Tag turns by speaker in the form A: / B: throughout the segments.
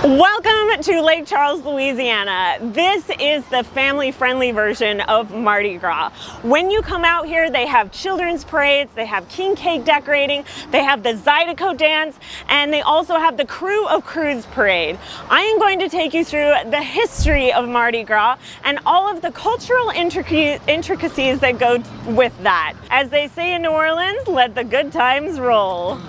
A: Welcome to Lake Charles, Louisiana. This is the family-friendly version of Mardi Gras. When you come out here, they have children's parades, they have king cake decorating, they have the Zydeco dance, and they also have the Crew of Crews parade. I am going to take you through the history of Mardi Gras and all of the cultural intricacies that go with that. As they say in New Orleans, let the good times roll.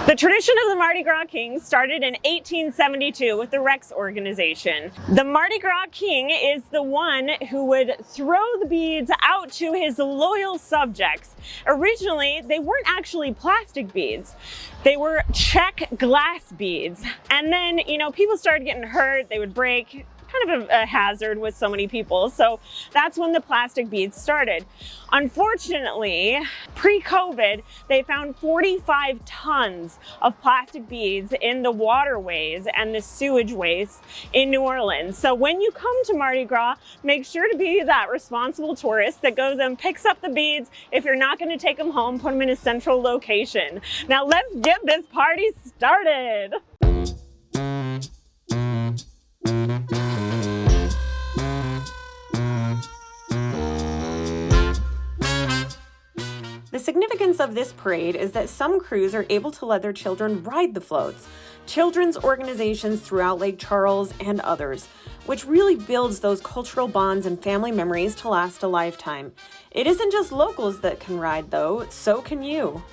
A: The tradition of the Mardi Gras King started in 1872 with the Rex organization. The Mardi Gras King is the one who would throw the beads out to his loyal subjects. Originally, they weren't actually plastic beads. They were check glass beads. And then, people started getting hurt, they would break. Kind of a hazard with so many people. So that's when the plastic beads started. Unfortunately, pre-COVID, they found 45 tons of plastic beads in the waterways and the sewage waste in New Orleans. So when you come to Mardi Gras, make sure to be that responsible tourist that goes and picks up the beads. If you're not going to take them home, put them in a central location. Now let's get this party started. The significance of this parade is that some crews are able to let their children ride the floats, children's organizations throughout Lake Charles and others, which really builds those cultural bonds and family memories to last a lifetime. It isn't just locals that can ride though, so can you.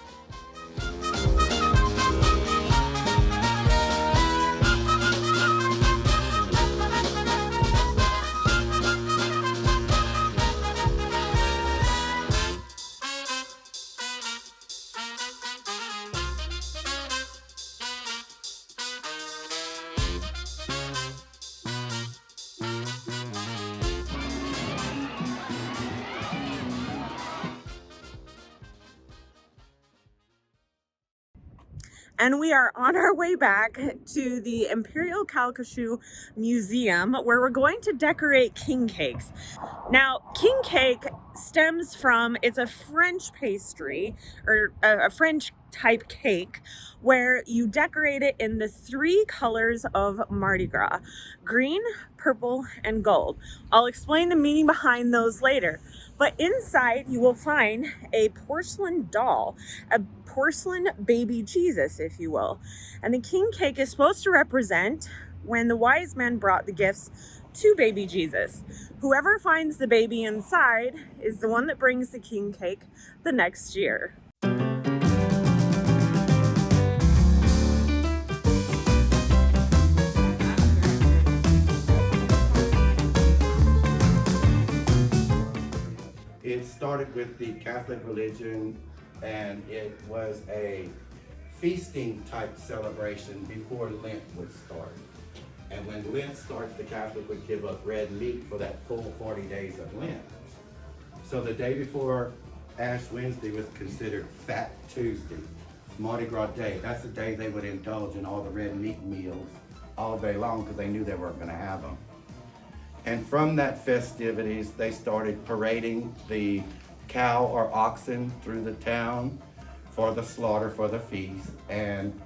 A: And we are on our way back to the Imperial Calcasieu Museum, where we're going to decorate king cakes. Now, king cake stems from, it's a French pastry, or a French type cake, where you decorate it in the three colors of Mardi Gras: green, purple, and gold. I'll explain the meaning behind those later. But inside you will find a porcelain doll, a porcelain baby Jesus, if you will. And the king cake is supposed to represent when the wise men brought the gifts to baby Jesus. Whoever finds the baby inside is the one that brings the king cake the next year.
B: It started with the Catholic religion, and it was a feasting type celebration before Lent would start. And when Lent starts, the Catholic would give up red meat for that full 40 days of Lent. So the day before Ash Wednesday was considered Fat Tuesday, Mardi Gras Day. That's the day they would indulge in all the red meat meals all day long because they knew they weren't going to have them. And from that festivities, they started parading the cow or oxen through the town for the slaughter, for the feast. And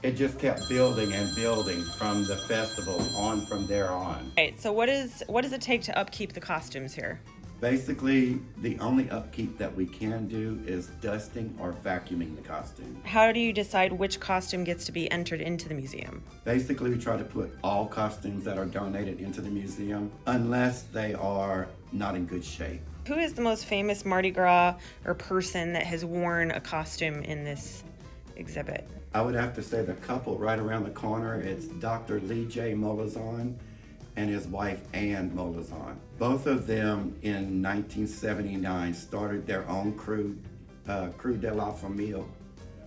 B: it just kept building and building from the festival on from there on.
A: Right, so what does it take to upkeep the costumes here?
B: Basically, the only upkeep that we can do is dusting or vacuuming the costume.
A: How do you decide which costume gets to be entered into the museum?
B: Basically, we try to put all costumes that are donated into the museum, unless they are not in good shape.
A: Who is the most famous Mardi Gras or person that has worn a costume in this exhibit?
B: I would have to say the couple right around the corner. It's Dr. Lee J. Molazan and his wife Anne Molazan. Both of them in 1979 started their own crew, Crew de la Famille,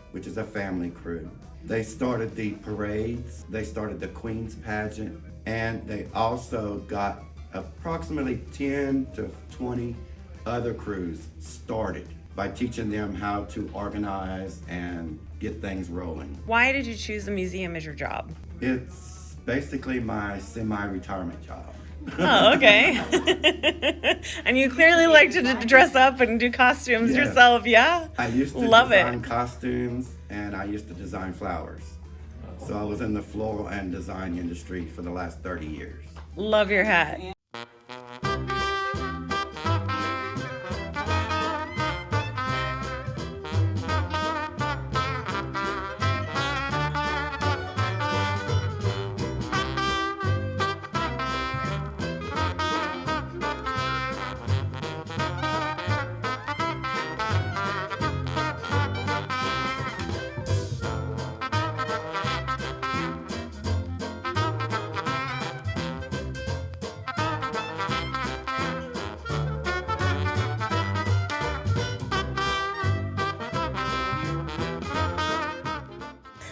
B: which is a family crew. They started the parades, they started the Queen's pageant, and they also got approximately 10 to 20 other crews started by teaching them how to organize and get things rolling.
A: Why did you choose the museum as your job?
B: It's basically my semi-retirement job.
A: Oh, okay. And you clearly like to dress up and do costumes yourself, yeah?
B: I used to
A: Love
B: design
A: it.
B: costumes, and I used to design flowers. So I was in the floral and design industry for the last 30 years.
A: Love your hat.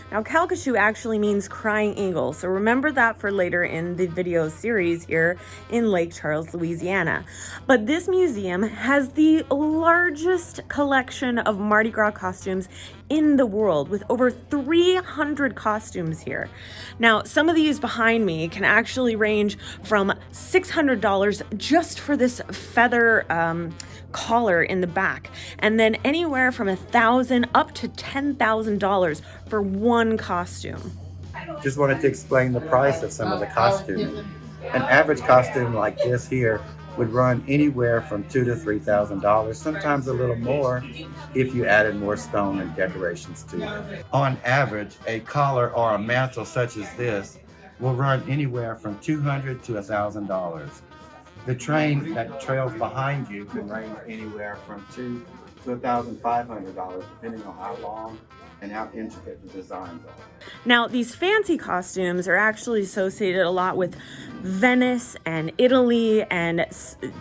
A: Now, Calcasieu actually means crying eagle, so remember that for later in the video series here in Lake Charles, Louisiana. But this museum has the largest collection of Mardi Gras costumes in the world, with over 300 costumes here. Now, some of these behind me can actually range from $600 just for this feather collar in the back, and then anywhere from $1,000 up to $10,000 for one costume.
B: Just wanted to explain the price of some of the costumes. An average costume like this here would run anywhere from $2,000 to $3,000, sometimes a little more if you added more stone and decorations to it. On average, a collar or a mantle such as this will run anywhere from $200 to $1,000. The train that trails behind you can range anywhere from $2,000 to $1,500, depending on how long and how intricate the designs are.
A: Now, these fancy costumes are actually associated a lot with Venice and Italy and,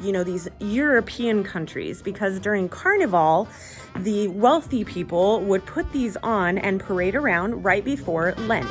A: you know, these European countries, because during Carnival, the wealthy people would put these on and parade around right before Lent.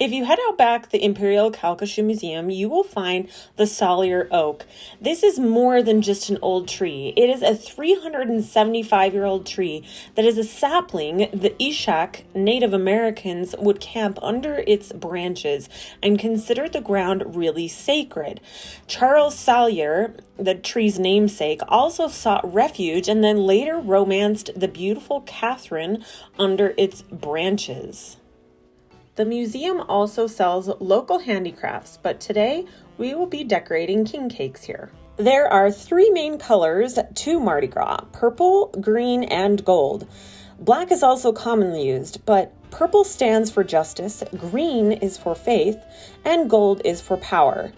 A: If you head out back the Imperial Calcasieu Museum, you will find the Salyer oak. This is more than just an old tree. It is a 375-year-old tree that is a sapling the Ishak Native Americans would camp under its branches and consider the ground really sacred. Charles Salyer, the tree's namesake, also sought refuge and then later romanced the beautiful Catherine under its branches. The museum also sells local handicrafts, but today we will be decorating king cakes here. There are three main colors to Mardi Gras: purple, green, and gold. Black is also commonly used, but purple stands for justice, green is for faith, and gold is for power.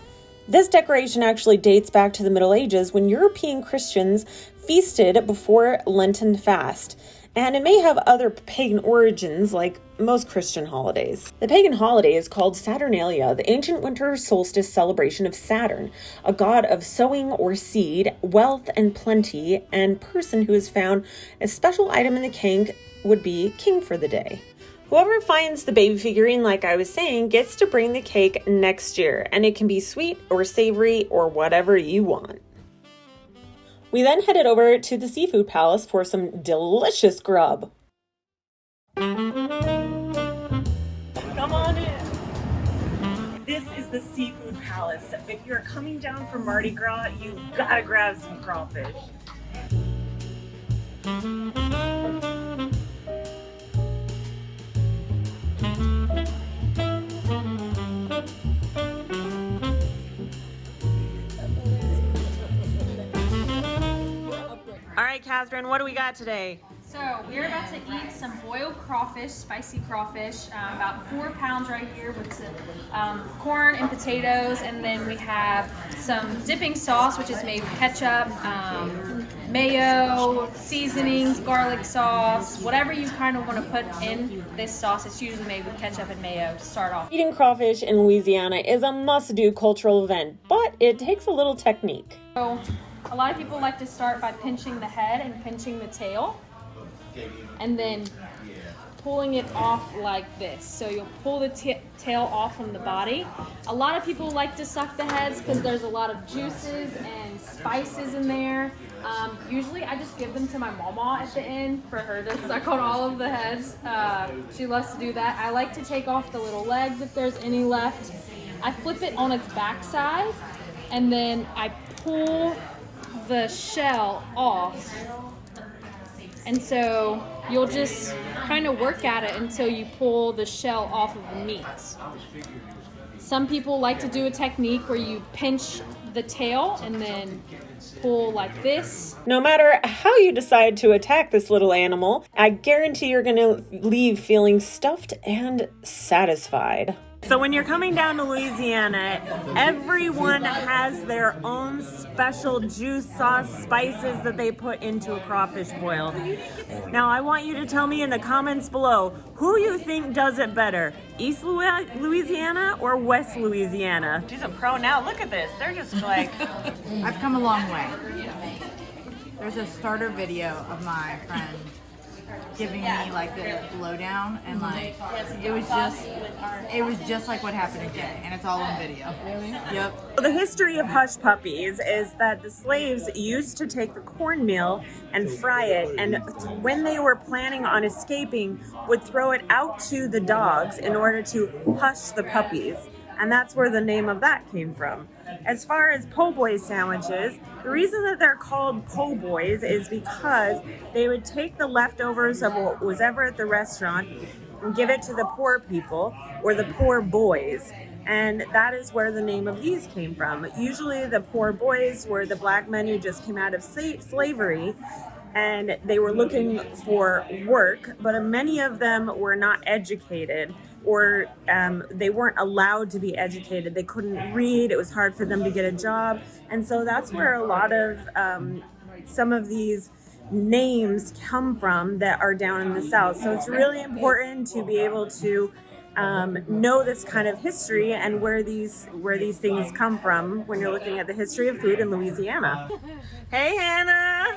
A: This decoration actually dates back to the Middle Ages when European Christians feasted before Lenten fast. And it may have other pagan origins like most Christian holidays. The pagan holiday is called Saturnalia, the ancient winter solstice celebration of Saturn, a god of sowing or seed, wealth and plenty, and person who has found a special item in the cake would be king for the day. Whoever finds the baby figurine, like I was saying, gets to bring the cake next year, and it can be sweet or savory or whatever you want. We then headed over to the Seafood Palace for some delicious grub. Come on in. This is the Seafood Palace. If you're coming down from Mardi Gras, you gotta grab some crawfish. All right, Catherine, what do we got today?
C: So we're about to eat some boiled crawfish, spicy crawfish, about 4 pounds right here with some corn and potatoes, and then we have some dipping sauce, which is made with ketchup, mayo, seasonings, garlic sauce, whatever you kind of want to put in this sauce. It's usually made with ketchup and mayo to start off.
A: Eating crawfish in Louisiana is a must-do cultural event, but it takes a little technique.
C: So a lot of people like to start by pinching the head and pinching the tail, and then pulling it off like this. So you'll pull the tail off from the body. A lot of people like to suck the heads because there's a lot of juices and spices in there. Usually I just give them to my mama at the end for her to suck on all of the heads. She loves to do that. I like to take off the little legs if there's any left. I flip it on its backside and then I pull the shell off. And so you'll just kind of work at it until you pull the shell off of the meat. Some people like to do a technique where you pinch the tail and then pull like this.
A: No matter how you decide to attack this little animal, I guarantee you're going to leave feeling stuffed and satisfied. So when you're coming down to Louisiana, everyone has their own special juice, sauce, spices that they put into a crawfish boil. Now I want you to tell me in the comments below who you think does it better, East Louisiana or West Louisiana? She's a pro now. Look at this. They're just like...
D: I've come a long way. There's a starter video of my friend giving me like the lowdown, and like it was just like what happened today, and it's all on video. Really? Yep.
A: The history of hush puppies is that the slaves used to take the cornmeal and fry it, and when they were planning on escaping, would throw it out to the dogs in order to hush the puppies. And that's where the name of that came from. As far as po' boy sandwiches, the reason that they're called po' boys is because they would take the leftovers of what was ever at the restaurant and give it to the poor people or the poor boys. And that is where the name of these came from. Usually the poor boys were the black men who just came out of slavery, and they were looking for work, but many of them were not educated, or they weren't allowed to be educated. They couldn't read. It was hard for them to get a job. And so that's where a lot of some of these names come from that are down in the South. So it's really important to be able to know this kind of history and where these things come from when you're looking at the history of food in Louisiana. Hey, Hannah.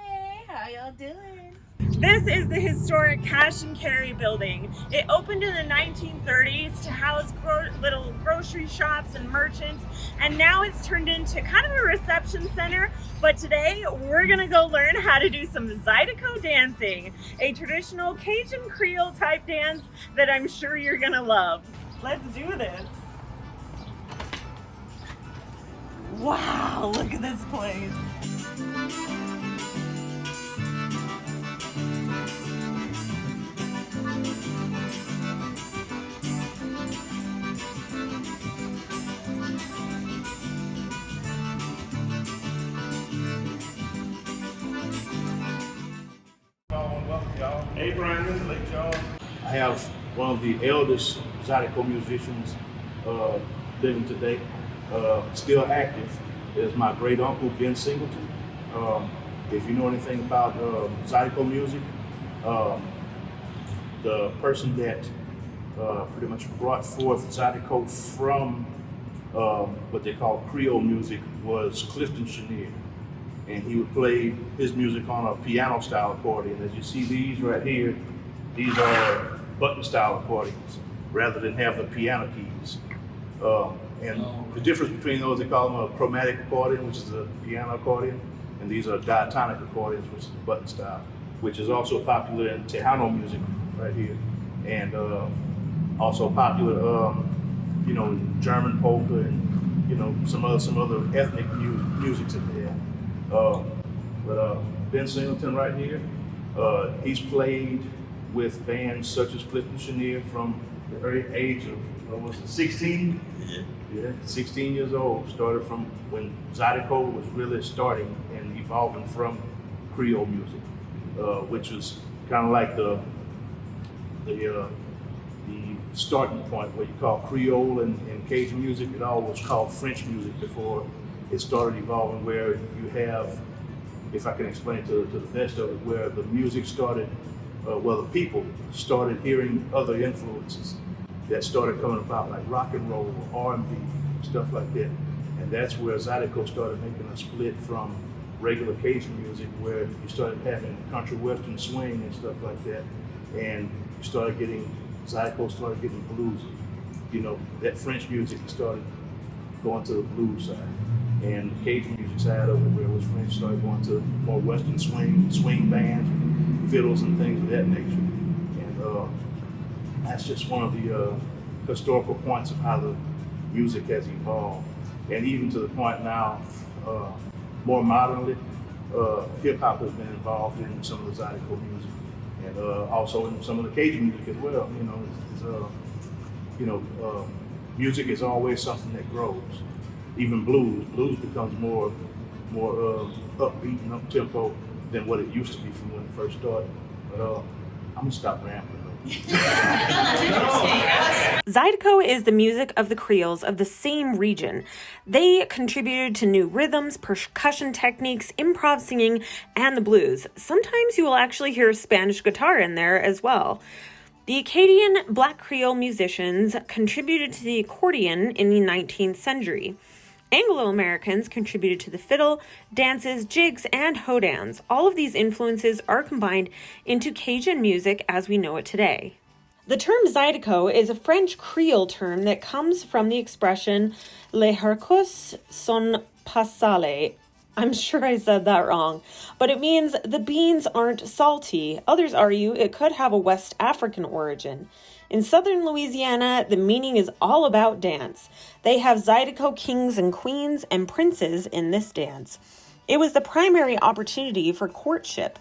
D: Hey, how y'all doing?
A: This is the historic Cash and Carry building. It opened in the 1930s to house little grocery shops and merchants, and now it's turned into kind of a reception center. But today we're gonna go learn how to do some Zydeco dancing, a traditional Cajun Creole type dance that I'm sure you're gonna love. Let's do this. Wow, look at this place.
E: Hey Brandon, Lake Charles. I have one of the eldest Zydeco musicians living today, still active, is my great uncle Ben Singleton. If you know anything about Zydeco music, the person that pretty much brought forth Zydeco from what they call Creole music was Clifton Chenier. And he would play his music on a piano style accordion. As you see these right here, these are button style accordions rather than have the piano keys. And the difference between those, they call them a chromatic accordion, which is a piano accordion, and these are diatonic accordions, which is button style, which is also popular in Tejano music right here, and also popular, German polka and some other ethnic music that they have. But Ben Singleton right here, he's played with bands such as Clifton Chenier from the early age of 16? Yeah, 16 years old. Started from when Zydeco was really starting and evolving from Creole music, which was kind of like the starting point, what you call Creole and Cajun music. It all was called French music before it started evolving, where you have, if I can explain it to the best of it, where the music started, the people started hearing other influences that started coming about, like rock and roll, R&B, stuff like that. And that's where Zydeco started making a split from regular Cajun music, where you started having country western swing and stuff like that. And Zydeco started getting bluesy. That French music started going to the blues side. And the Cajun music side of it, where it was French, started going to more Western swing bands, fiddles and things of that nature. And that's just one of the historical points of how the music has evolved. And even to the point now, more modernly, hip hop has been involved in some of the Zydeco music, and also in some of the Cajun music as well. Music is always something that grows. Even blues becomes more upbeat and up tempo than what it used to be from when it first started. But I'm gonna stop rambling.
A: Zydeco is the music of the Creoles of the same region. They contributed to new rhythms, percussion techniques, improv singing, and the blues. Sometimes you will actually hear Spanish guitar in there as well. The Acadian Black Creole musicians contributed to the accordion in the 19th century. Anglo-Americans contributed to the fiddle, dances, jigs, and hodans. All of these influences are combined into Cajun music as we know it today. The term Zydeco is a French Creole term that comes from the expression "Les haricots sont pas salés." I'm sure I said that wrong, but it means the beans aren't salty. Others argue it could have a West African origin. In southern Louisiana, the meaning is all about dance. They have Zydeco kings and queens and princes in this dance. It was the primary opportunity for courtship.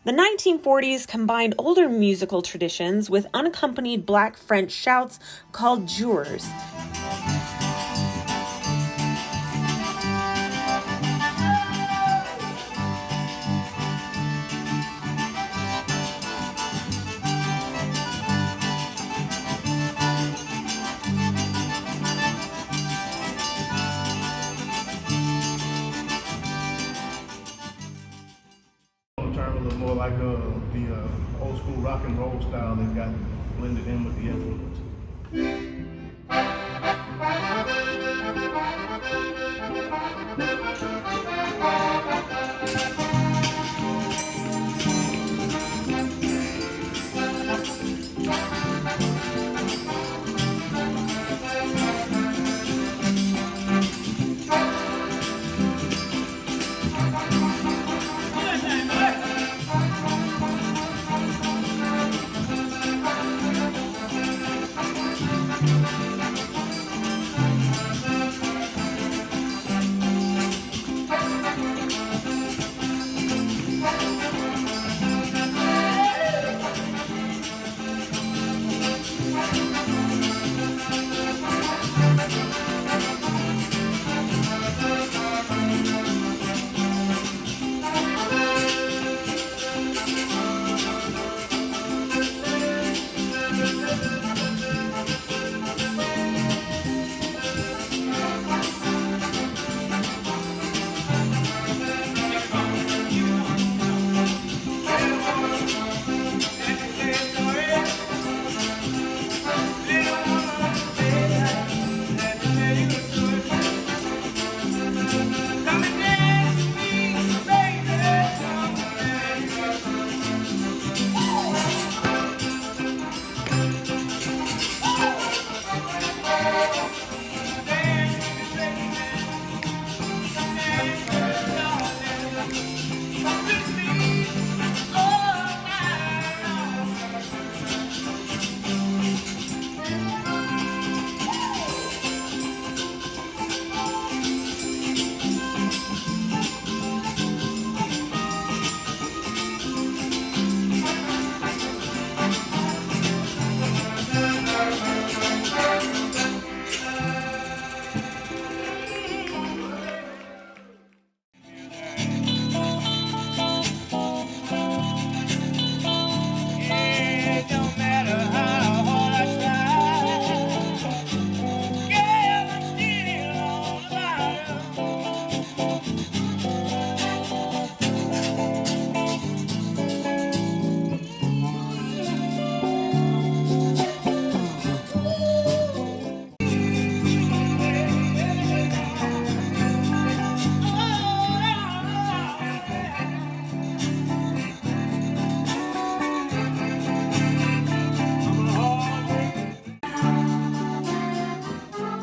A: The 1940s combined older musical traditions with unaccompanied Black French shouts called jours.
E: More like the old school rock and roll style that got blended in with the influence.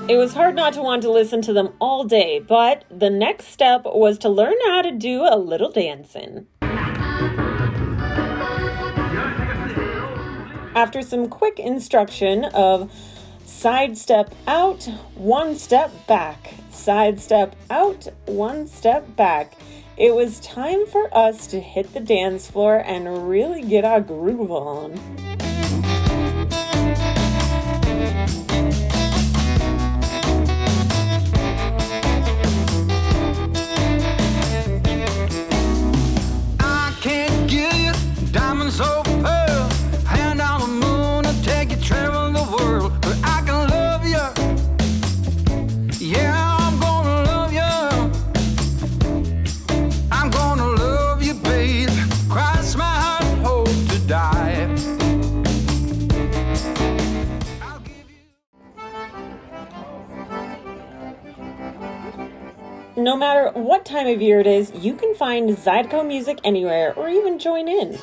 A: It was hard not to want to listen to them all day, but the next step was to learn how to do a little dancing. After some quick instruction of side step out, one step back, side step out, one step back, it was time for us to hit the dance floor and really get our groove on.
F: I can't give you diamonds or pearl, hand on the moon and take you traveling the world, but I can love you. Yeah. I'm gonna love you, babe. Cross my heart, hope to die. I'll give you.
A: No matter what time of year it is, you can find Zydeco music anywhere or even join in.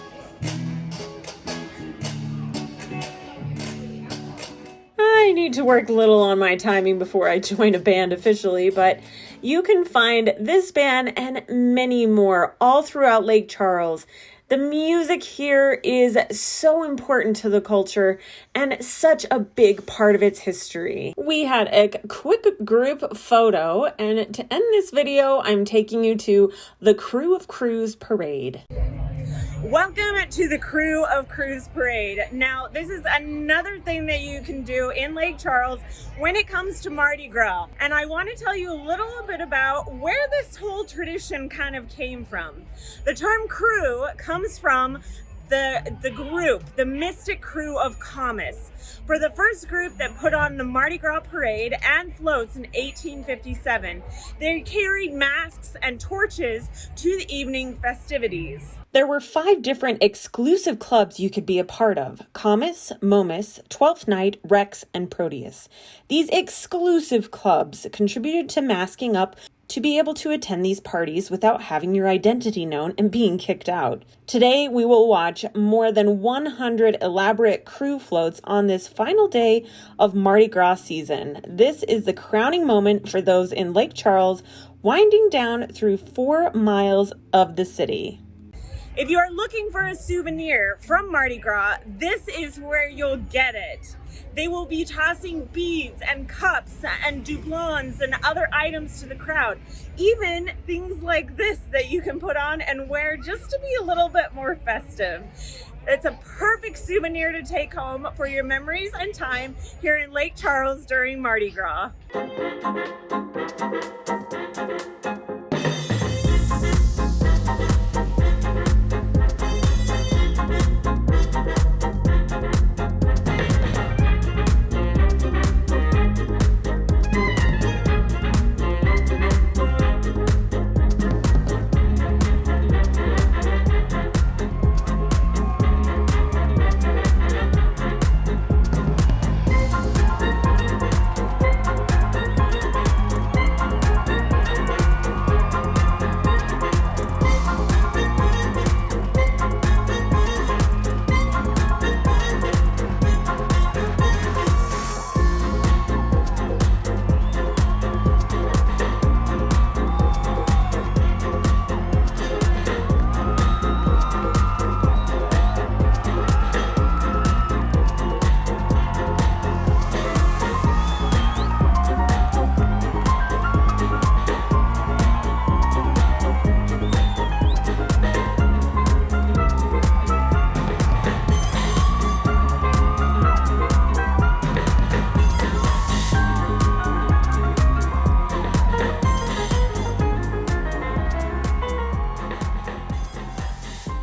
A: I need to work a little on my timing before I join a band officially, but you can find this band and many more all throughout Lake Charles. The music here is so important to the culture and such a big part of its history. We had a quick group photo, and to end this video, I'm taking you to the Krewe of Krewes parade. Welcome to the Krewe of Krewes parade. Now, this is another thing that you can do in Lake Charles when it comes to Mardi Gras. And I want to tell you a little bit about where this whole tradition kind of came from. The term Krewe comes from the group, the mystic crew of Krewe, for the first group that put on the Mardi Gras parade and floats in 1857. They carried masks and torches to the evening festivities. There were 5 different exclusive clubs you could be a part of: Comus, Momus, 12th Night, Rex, and Proteus. These exclusive clubs contributed to masking up to be able to attend these parties without having your identity known and being kicked out. Today, we will watch more than 100 elaborate crew floats on this final day of Mardi Gras season. This is the crowning moment for those in Lake Charles, winding down through 4 miles of the city. If you are looking for a souvenir from Mardi Gras, this is where you'll get it. They will be tossing beads and cups and doublons and other items to the crowd. Even things like this that you can put on and wear just to be a little bit more festive. It's a perfect souvenir to take home for your memories and time here in Lake Charles during Mardi Gras.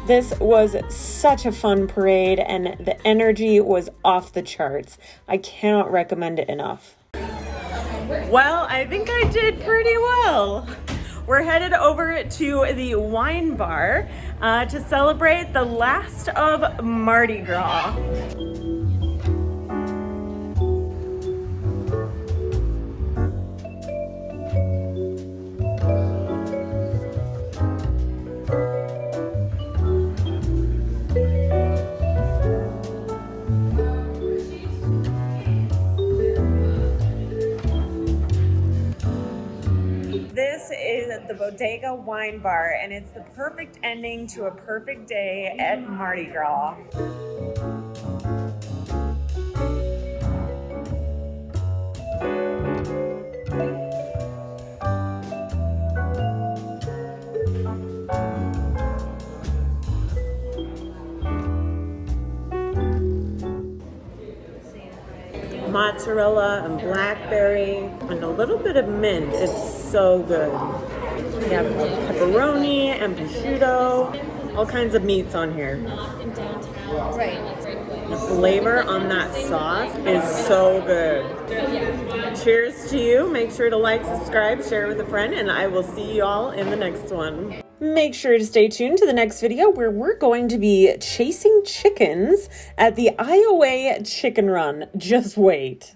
A: This was such a fun parade, and the energy was off the charts. I cannot recommend it enough. Well, I think I did pretty well. We're headed over to the wine bar to celebrate the last of Mardi Gras. Bodega wine bar, and it's the perfect ending to a perfect day at Mardi Gras. Mozzarella and blackberry and a little bit of mint. It's so good. We have pepperoni and prosciutto, all kinds of meats on here. The flavor on that sauce is so good. Cheers to you. Make sure to like, subscribe, share with a friend, and I will see you all in the next one. Make sure to stay tuned to the next video where we're going to be chasing chickens at the Iowa Chicken Run. Just wait.